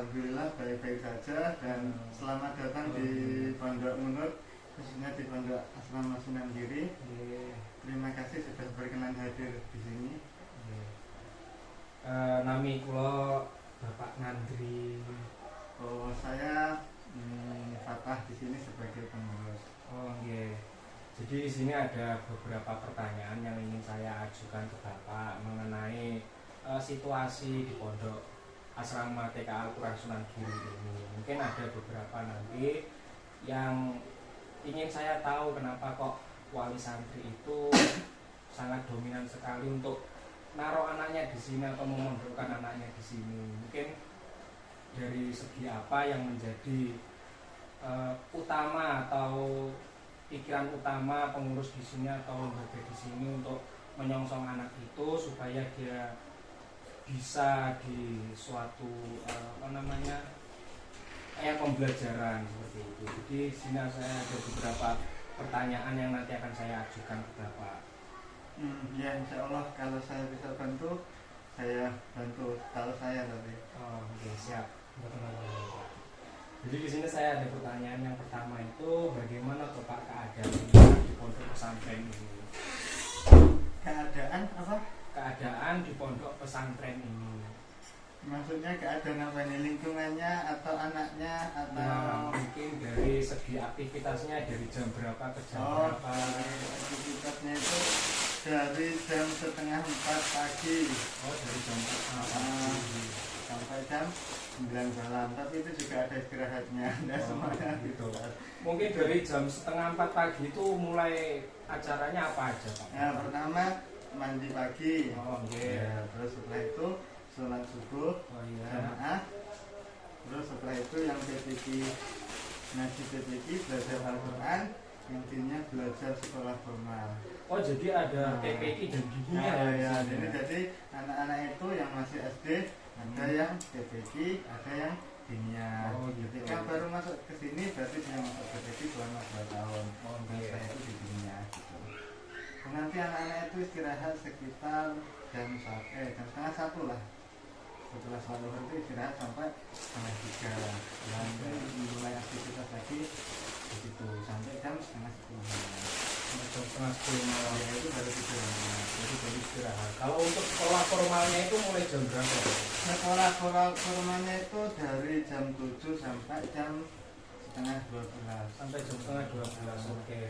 Alhamdulillah baik-baik saja dan selamat datang di Pondok Munur, khususnya di Pondok Asrama Sunan Giri. Terima kasih sudah berkenan hadir di sini. Nami kula Bapak Nandri. Oh, saya Fatah di sini sebagai pengurus. Oh, nggih. Jadi di sini ada beberapa pertanyaan yang ingin saya ajukan ke Bapak mengenai situasi di Pondok Asrama TK Al-Quran Sunan Giri ini. Mungkin ada beberapa nanti yang ingin saya tahu kenapa kok wali santri itu sangat dominan sekali untuk naruh anaknya di sini atau memondokkan anaknya di sini. Mungkin dari segi apa yang menjadi utama atau pikiran utama pengurus di sini atau lembaga di sini untuk menyongsong anak itu supaya dia bisa di suatu kayak pembelajaran seperti itu. Jadi di sini saya ada beberapa pertanyaan yang nanti akan saya ajukan ke Bapak. Ya, insya Allah kalau saya bisa bantu, saya bantu kalau saya tadi. Oh, oke, siap. Jadi di sini saya ada pertanyaan yang pertama itu bagaimana Bapak keadaan di pondok pesantren ini? Keadaan apa? Keadaan di pondok pesantren ini. Maksudnya keadaan apa ini? Lingkungannya atau anaknya atau? Nah, mungkin dari segi aktivitasnya dari jam berapa ke jam berapa? Aktivitasnya itu dari jam 3:30 pagi. Oh, dari jam 4 pagi sampai jam 9 malam. Tapi itu juga ada istirahatnya. Tidak semuanya gitu. Mungkin dari jam 3:30 pagi itu mulai acaranya apa aja, Pak? Nah, pertama mandi pagi. Oh, okay. Ya, terus setelah itu sholat subuh, jamaah. Terus setelah itu yang PPQ ngaji PPQ, belajar Al-Quran, yang intinya belajar sekolah formal. Oh, jadi ada PPQ dan dinia ya. Jadi anak-anak itu yang masih SD, ada yang PPQ, ada yang dinia. Oh, gitu. Ketika baru masuk ke sini berarti dia masuk PPQ selama 2 tahun. Oh, saya itu di dinia gitu. Nanti anak-anak itu istirahat sekitar jam 1:30 lah. Setelah sholat zuhur itu istirahat sampai 2:30. Nanti mulai aktivitas lagi di situ sampai jam 9:30 malam. Sampai jam 9:30 malam. Ya, itu baru tidur. Jadi baru istirahat. Kalau untuk sekolah formalnya itu mulai jam berapa? Sekolah formalnya itu dari jam 7 sampai jam 11:30. Sampai jam 11:30. Oke.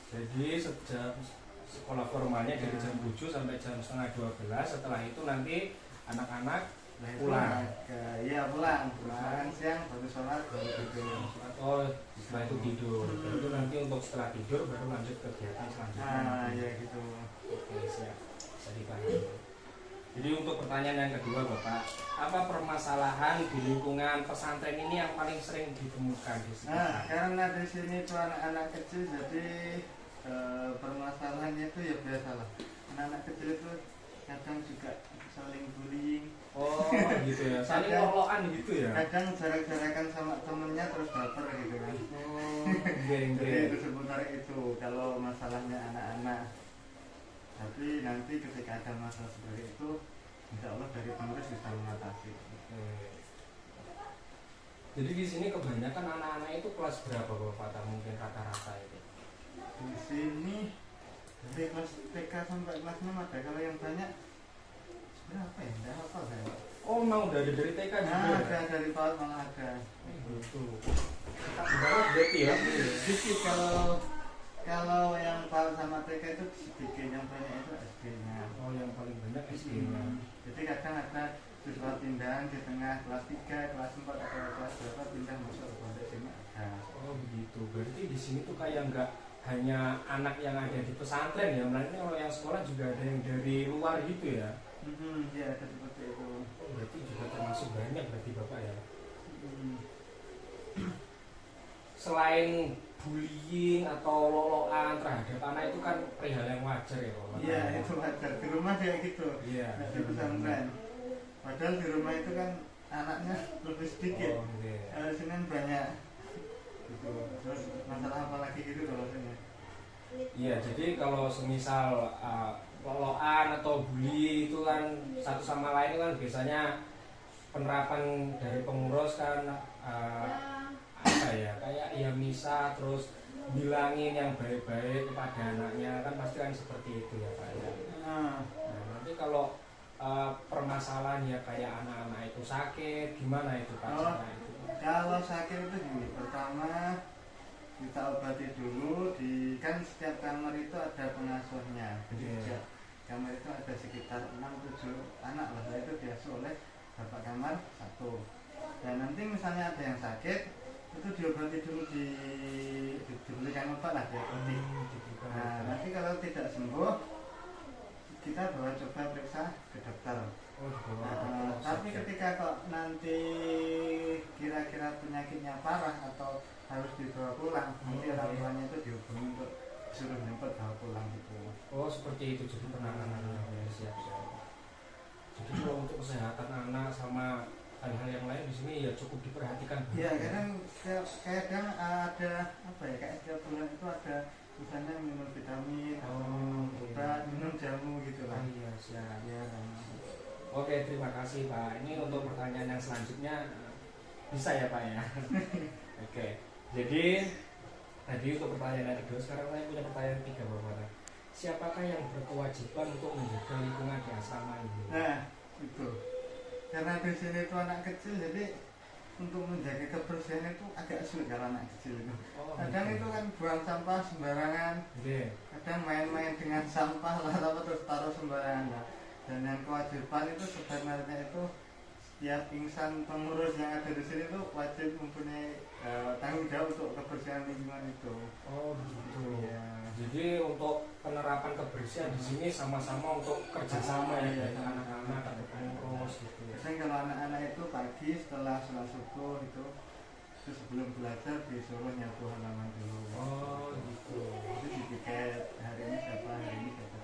Jadi sejak sekolah formalnya dari jam 7 sampai jam 11:30. Setelah itu nanti anak-anak pulang. Pulang siang baru sholat baru tidur. Oh, setelah itu tidur. Itu nanti untuk setelah tidur baru lanjut kegiatan selanjutnya. Ya gitu. Oke, siap. Bisa dipahami. Jadi untuk pertanyaan yang kedua, Bapak, apa permasalahan di lingkungan pesantren ini yang paling sering ditemukan di sini? Karena di sini itu anak-anak kecil, jadi permasalahannya itu ya biasalah. Anak-anak kecil itu kadang juga saling bullying. Oh, gitu ya. Saling lolokan gitu ya. Kadang jarak-jarakan sama temennya terus baper gitu kan. Oh, jadi itu seputar itu kalau masalahnya anak-anak. Tapi nanti ketika ada masalah seperti itu, insya Allah dari pengurus bisa mengatasi. Jadi di sini kebanyakan anak-anak itu kelas berapa, Bapak? Mungkin rata-rata itu? Di sini dari kelas TK sampai kelas 6 ada. Kalau yang banyak berapa ya? Tidak apa saya. Oh, mau dari TK juga? Ada dari PAUD malah ada. Itu. Berarti ya? Sedikit kalau yang PAUD sama TK itu sedikit, yang banyak itu SD-nya. Oh, yang paling banyak SD-nya. Jadi kadang ada siswa pindahan di tengah kelas 3, kelas 4 atau kelas berapa pindah masuk ke pondok sini ada. Oh, begitu. Berarti di sini tuh kayak nggak hanya anak yang ada di pesantren ya, melainkan kalau yang sekolah juga ada yang dari luar gitu ya. Ya, ada seperti itu. Berarti juga termasuk banyak berarti Bapak ya. Selain bullying atau lolokan terhadap anak itu kan perihal yang wajar ya Bapak. Iya, itu wajar. Di rumah kayak gitu. Iya. Di pesantren. Padahal di rumah itu kan anaknya lebih sedikit. Oh, okay. Sini banyak. Gitu. Terus masalah apa lagi gitu kalau sini? Iya, jadi kalau semisal lolokan atau bully itu kan satu sama lain kan biasanya penerapan dari pengurus kan apa ya, kayak ya misa terus bilangin yang baik-baik kepada anaknya, kan pasti kan seperti itu ya Pak ya. Nah, nanti kalau permasalahan ya kayak anak-anak itu sakit, gimana itu Pak? Kalau sakit itu gini, pertama kita obati dulu kan setiap kamar itu ada pengasuhnya. Jadi setiap kamar itu ada sekitar 6-7 anak lah, itu diasuh oleh bapak kamar satu. Dan nanti misalnya ada yang sakit, itu diobati dulu, diberikan obat lah, diobati. Nah, nanti kalau tidak sembuh, kita coba periksa ke dokter. Tapi ketika kok nanti kira-kira penyakitnya parah atau harus dibawa pulang, nanti orang tuanya itu dihubungi untuk suruh jemput bawa pulang gitu. Oh seperti itu, jadi penanganannya siap-siap. Jadi kalau untuk kesehatan anak sama hal-hal yang lain di sini ya cukup diperhatikan. Iya, kadang ada apa ya, kayak setiap bulan itu ada misalnya minum vitamin, obat, minum jamu gitu lah. Iya siap. Ya. Oke, terima kasih Pak. Ini untuk pertanyaan yang selanjutnya bisa ya Pak ya. Oke, jadi tadi untuk pertanyaan yang kedua, sekarang saya punya pertanyaan ketiga Bapak. Siapakah yang berkewajiban untuk menjaga lingkungan di asrama ini? Nah, itu. Karena di sini itu anak kecil, jadi untuk menjaga kebersihan itu agak sulit kalau anak kecil itu. Kadang itu kan buang sampah sembarangan. Kadang main-main dengan sampah lah, terus taruh sembarangan lah. Dan yang kewajiban itu sebenarnya itu setiap insan pengurus yang ada di sini itu wajib mempunyai tanggung jawab untuk kebersihan lingkungan itu. Oh gitu. Ya. Jadi untuk penerapan kebersihan di sini sama-sama untuk kerjasama ya dengan anak-anak atau pengurus gitu. Kadang kalau anak-anak itu pagi setelah sholat subuh itu sebelum belajar disuruh nyapu halaman dulu. Oh gitu. Itu dipiket hari ini siapa, hari ini siapa.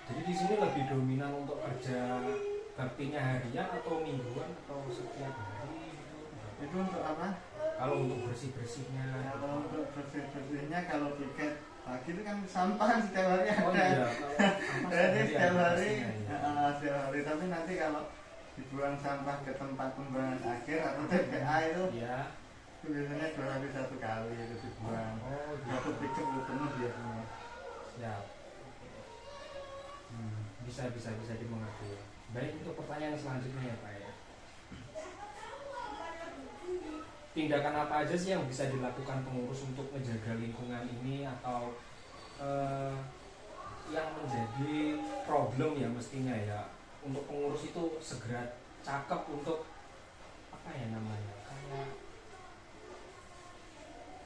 Jadi di sini lebih dominan untuk kerja baktinya harian atau mingguan atau setiap hari gitu. Itu untuk apa? Kalau untuk bersih-bersihnya. Kalau untuk bersih-bersihnya, kalau piket pagi itu kan sampah setiap hari ada. Oh iya, jadi setiap hari, setiap hari. Tapi nanti kalau dibuang sampah ke tempat pembuangan akhir atau TPA itu, ya. Itu biasanya 2 hari 1 kali itu dibuang. Oh, satu piket itu penuh biasanya. Siap. Bisa dimengerti. Baik, untuk pertanyaan selanjutnya ya Pak ya. Tindakan apa aja sih yang bisa dilakukan pengurus untuk menjaga lingkungan ini atau yang menjadi problem ya mestinya ya untuk pengurus itu segera cakep untuk apa ya namanya, kayak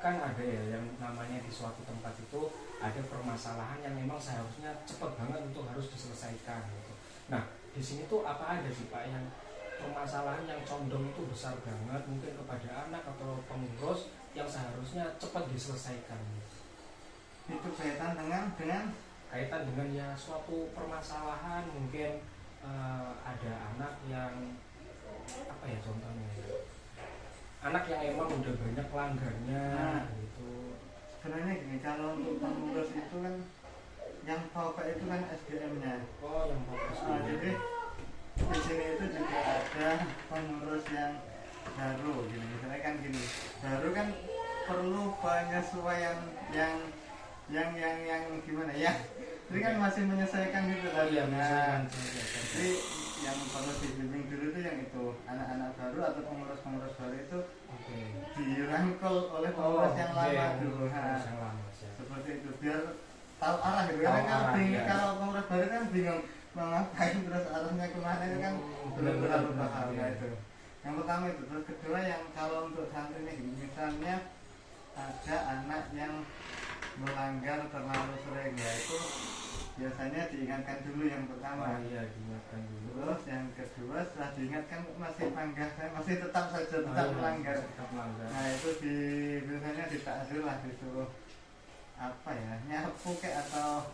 kan ada ya yang namanya di suatu tempat itu ada permasalahan yang memang seharusnya cepat banget untuk harus diselesaikan gitu. Nah di sini tuh apa ada sih Pak yang permasalahan yang condong itu besar banget mungkin kepada anak atau pengurus yang seharusnya cepat diselesaikan gitu. Itu kaitan dengan kaitan dengan ya suatu permasalahan mungkin ada anak yang apa ya contohnya ya, anak yang emang udah banyak pelanggarnya gitu. Sebenarnya gini, kalau untuk pengurus itu kan yang pokok itu kan SDM-nya. Oh yang fokus. Jadi di sini itu juga ada pengurus yang baru gini. Misalnya kan gini, baru kan perlu penyesuaian yang gimana ya? Jadi kan masih menyesuaikan gitu tadi. Iya, menyesuaikan. Jadi yang perlu dibimbing dulu itu yang itu anak-anak baru atau pengurus-pengurus baru itu dirangkul oleh pengurus yang lama dulu. Seperti itu biar tahu arah gitu. Karena kan bingung kalau pengurus baru kan bingung mau ngapain terus arahnya kemana itu kan belum terlalu paham itu. Yang pertama itu, terus kedua yang kalau untuk santrinya gini, misalnya ada anak yang melanggar terlalu sering ya itu biasanya diingatkan dulu yang pertama. Iya diingatkan dulu. Terus yang kedua setelah diingatkan masih panggah, saya masih tetap melanggar. Nah itu biasanya ditakzir lah, disuruh apa ya, nyapu kayak atau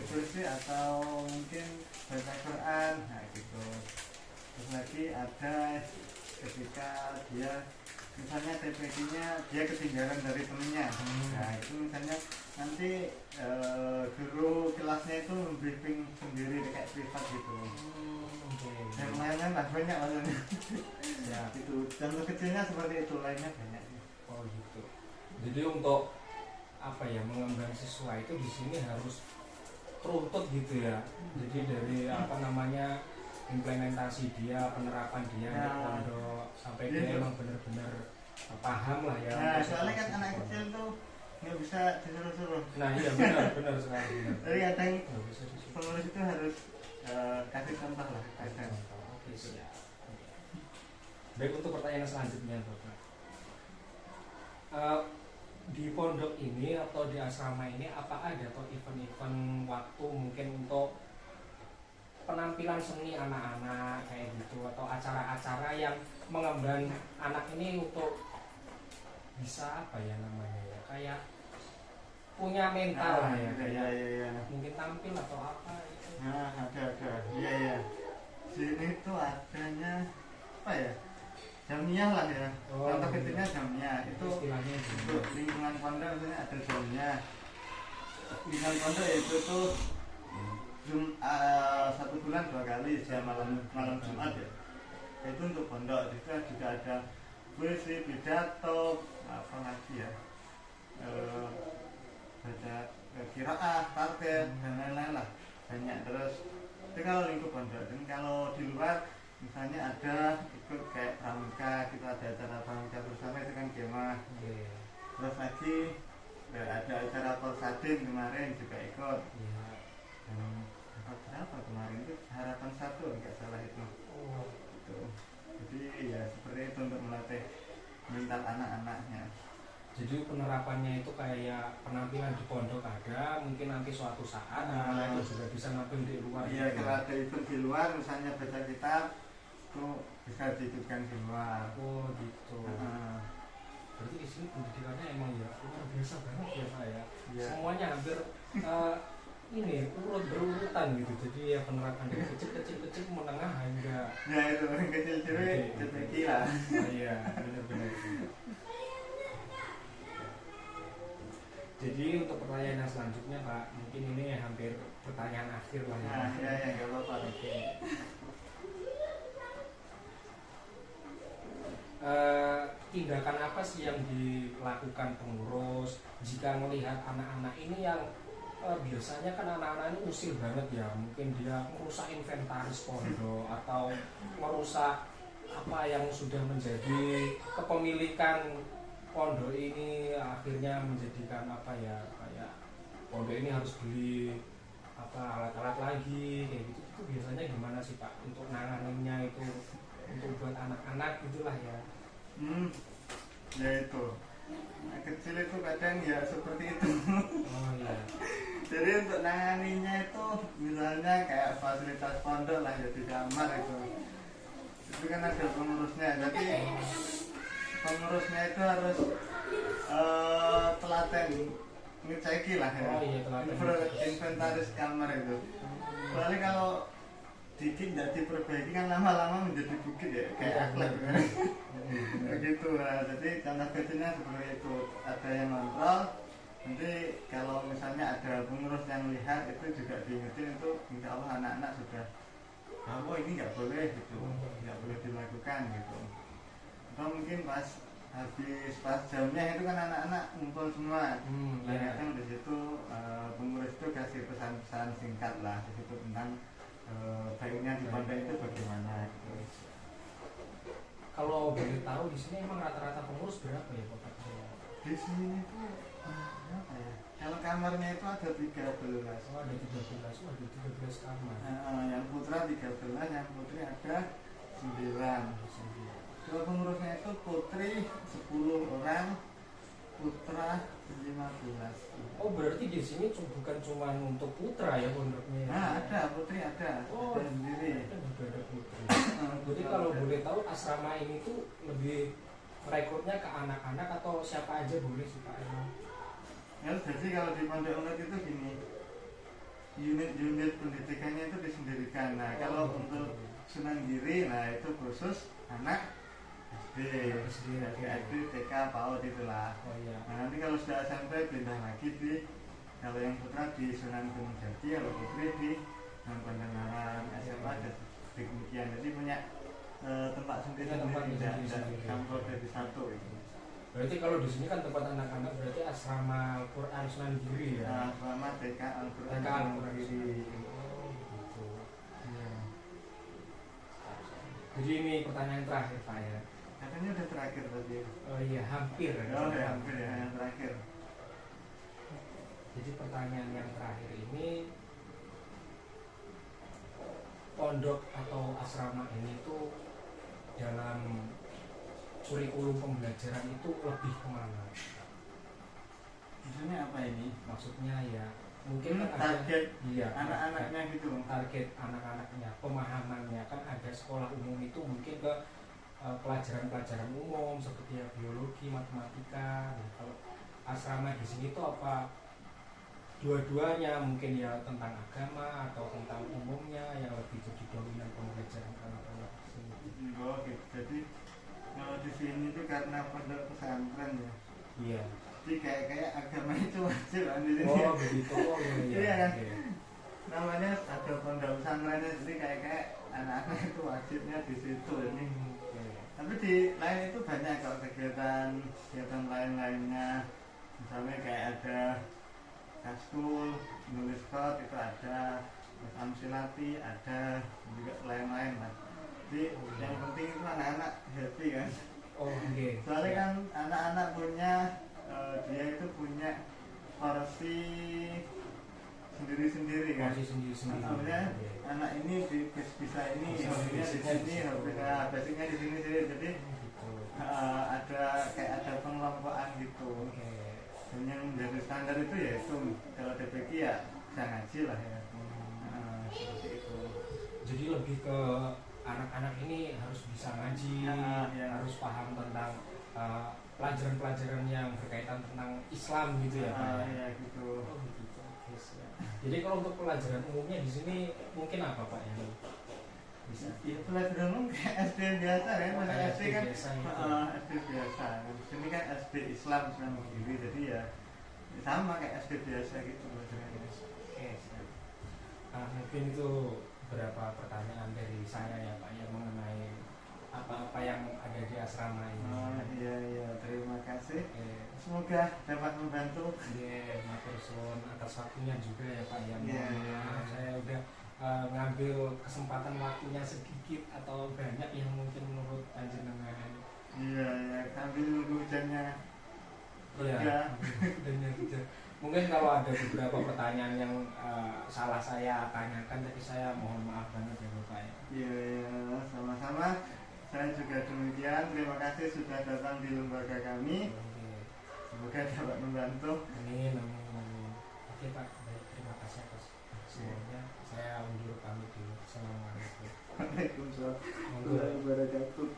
bersih atau mungkin baca Quran, nah gitu. Terus lagi ada ketika dia misalnya TPG-nya dia ketinggalan dari temennya. Nah itu misalnya nanti guru kelasnya itu briefing sendiri kayak privat gitu. Yang lainnya lah banyak maksudnya. Ya itu contoh kecilnya seperti itu, lainnya banyak. Oh gitu. Jadi untuk apa ya, mengemban siswa itu di sini harus teruntut gitu ya. Jadi dari apa namanya, implementasi dia, penerapan dia di pondok sampai dia emang benar-benar paham lah ya. Nah soalnya kan anak kecil tuh nggak bisa disuruh-suruh. Nah iya benar sekali. Jadi kadang pengurus itu harus kasih contoh lah. Oke, siap. Baik, untuk pertanyaan selanjutnya Bapak, di pondok ini atau di asrama ini apa ada atau event-event waktu mungkin untuk penampilan seni anak-anak kayak gitu, atau acara-acara yang mengemban anak ini untuk bisa apa ya namanya ya, kayak punya mental lah ya, kayak mungkin tampil atau apa gitu. Nah ada iya sini tuh adanya apa ya, jamiah lah ya. Contoh kecilnya jamiah itu istilahnya untuk lingkungan pondok, misalnya ada jamiah lingkungan pondok itu tuh satu bulan 2 kali setiap malam Jumat ya. Itu untuk pondok. Juga ada puisi, pidato, apa lagi ya, baca qiraah, tartil dan lain-lain lah, banyak. Terus itu kalau lingkup pondok. Dan kalau di luar misalnya ada ikut kayak pramuka, kita ada acara pramuka bersama, itu kan kemah. Terus lagi ada acara Polsadin kemarin juga ikut. Berapa kemarin itu harapan 1 nggak salah itu. Gitu. Jadi ya seperti itu untuk melatih mental anak-anaknya. Jadi penerapannya itu kayak penampilan di pondok ada, mungkin nanti suatu saat itu juga bisa nampil di luar. Iya, kalau ada event di luar, misalnya baca kitab, itu bisa diikutkan di luar. Oh gitu. Berarti di sini pendidikannya emang ya luar biasa banget ya Pak ya. Yeah. Semuanya hampir ini berurutan gitu. Jadi ya penerapan dari kecil menengah hingga. Ya itu yang kecil lah. Iya benar-benar. Jadi untuk pertanyaan yang selanjutnya Pak, mungkin ini hampir pertanyaan akhir lah ya. Nah, ya nggak apa-apa. Oke. Tindakan apa sih yang dilakukan pengurus jika melihat anak-anak ini yang biasanya kan anak-anak ini usil banget ya, mungkin dia merusak inventaris pondok atau merusak apa yang sudah menjadi kepemilikan pondok ini, akhirnya menjadikan apa ya, kayak pondok ini harus beli apa alat-alat lagi kayak gitu. Itu biasanya gimana sih Pak untuk nanganinnya itu, untuk buat anak-anak gitulah ya. Ya itu anak kecil itu kadang ya seperti itu. Oh iya. Jadi untuk nanganinya itu misalnya kayak fasilitas pondok lah ya, di kamar itu kan ada pengurusnya. Jadi pengurusnya itu harus telaten ngeceki lah ya. Oh iya, inventaris kamar itu. Soalnya kalau dikit nggak diperbaiki kan lama-lama menjadi bukit ya, kayak akhlak kan. Begitu lah. Jadi contoh kecilnya seperti itu, ada yang kontrol. Nanti kalau misalnya ada pengurus yang lihat, itu juga diingetin, itu insya Allah anak-anak sudah oh ini nggak boleh gitu, nggak boleh dilakukan gitu. Atau mungkin pas jamnya itu kan anak-anak ngumpul semua. Kadang di situ pengurus itu kasih pesan-pesan singkat lah di situ tentang baiknya di pondok itu bagaimana gitu. Kalau boleh tahu di sini emang rata-rata pengurus berapa ya Pak? Di sini itu berapa ya? Kalau kamarnya itu ada 13. Oh ada 13, ada 13 kamar. Yang putra 13, yang putri ada 9. Kalau pengurusnya itu putri 10 orang, putra 15. Oh berarti di sini bukan cuma untuk putra ya pondoknya? Nah ada putri ada. Oh ada sendiri. Ada putri. Jadi kalau boleh tahu asrama ini tuh lebih merekrutnya ke anak-anak atau siapa aja boleh sih Pak? Ya, jadi kalau di Pondok Unut itu gini, unit-unit pendidikannya itu disendirikan. Nah kalau untuk Sunan Giri, nah itu khusus anak SD, SD, TK, PAUD itulah. Oh iya. Nah nanti kalau sudah SMP pindah lagi di, kalau yang putra di Sunan Gunung Jati, kalau putri di Pangandaran SMA demikian. Jadi punya tempat sendiri, tidak campur jadi satu itu. Berarti kalau di sini kan tempat anak-anak berarti asrama Al-Quran Sunan Giri ya. Asrama TK Al-Quran Sunan Giri. Oh gitu. Iya. Jadi ini pertanyaan terakhir Pak ya. Katanya udah terakhir tadi. Oh iya hampir. Oh ya hampir ya yang terakhir. Jadi pertanyaan yang terakhir ini, pondok atau asrama ini tuh dalam kurikulum pembelajaran itu lebih kemana? Maksudnya apa ini? Maksudnya ya mungkin kan ada, target iya, anak-anaknya gitu. Target anak-anaknya, pemahamannya kan ada sekolah umum itu mungkin ke pelajaran-pelajaran umum seperti ya biologi, matematika. Nah, kalau asrama di sini tuh apa dua-duanya mungkin ya tentang agama atau tentang umumnya yang lebih jadi dominan pembelajaran anak-anak di sini. Oh gitu. Jadi kalau di sini tuh karena pondok pesantren ya. Iya. Jadi kayak agama itu wajib kan di sini. Oh begitu. Oh iya. Iya kan. Okay. Namanya ada pondok pesantrennya, jadi kayak anak-anak itu wajibnya di situ ini. Okay. Tapi di lain itu banyak kalau kegiatan lain-lainnya. Misalnya kayak ada Kaskul, nulis kot itu ada, Amsilati ada, juga lain-lain lah. Jadi yang penting itu anak-anak happy kan. Oh okay. Soalnya kan anak-anak punya dia itu punya porsi sendiri-sendiri kan. Porsi sendiri-sendiri. Maksudnya anak ini bisa ini, hobinya di sini, hobinya basicnya di sini sih. Jadi ada kayak ada pengelompokan gitu. Okay. Dan yang menjadi standar itu ya itu kalau DPQ ya bisa ngaji lah ya. Seperti itu. Jadi lebih ke anak-anak ini harus bisa ngaji, ya. harus paham tentang pelajaran-pelajaran yang berkaitan tentang Islam gitu ya Pak. Ya gitu. Oh gitu. Yes, ya. Jadi kalau untuk pelajaran umumnya di sini mungkin apa Pak yang bisa? Ya pelajaran umum kayak SD biasa ya, masa SD kan biasa gitu. SD biasa. Ini kan SD Islam sendiri, jadi ya sama kayak SD biasa gitu pelajarannya. Oke, siap. Mungkin itu beberapa pertanyaan dari saya ya Pak yang mengenai apa-apa yang ada di asrama ini. Iya, terima kasih. Semoga dapat membantu. Iya, matur suwun atas waktunya juga ya Pak ya. Iya. Saya udah ngambil kesempatan waktunya sedikit atau banyak yang mungkin menurut panjenengan. Iya, sambil nunggu hujannya. Iya. Mungkin kalau ada beberapa pertanyaan yang salah saya tanyakan, tapi saya mohon maaf banget ya Bapak ya. Iya, sama-sama. Saya juga demikian. Terima kasih sudah datang di lembaga kami. Semoga dapat membantu. Amin. Oke Pak, baik, terima kasih atas semuanya. Saya undur pamit dulu. Assalamualaikum. Waalaikumsalam warahmatullahi wabarakatuh.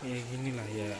Ya gini lah ya.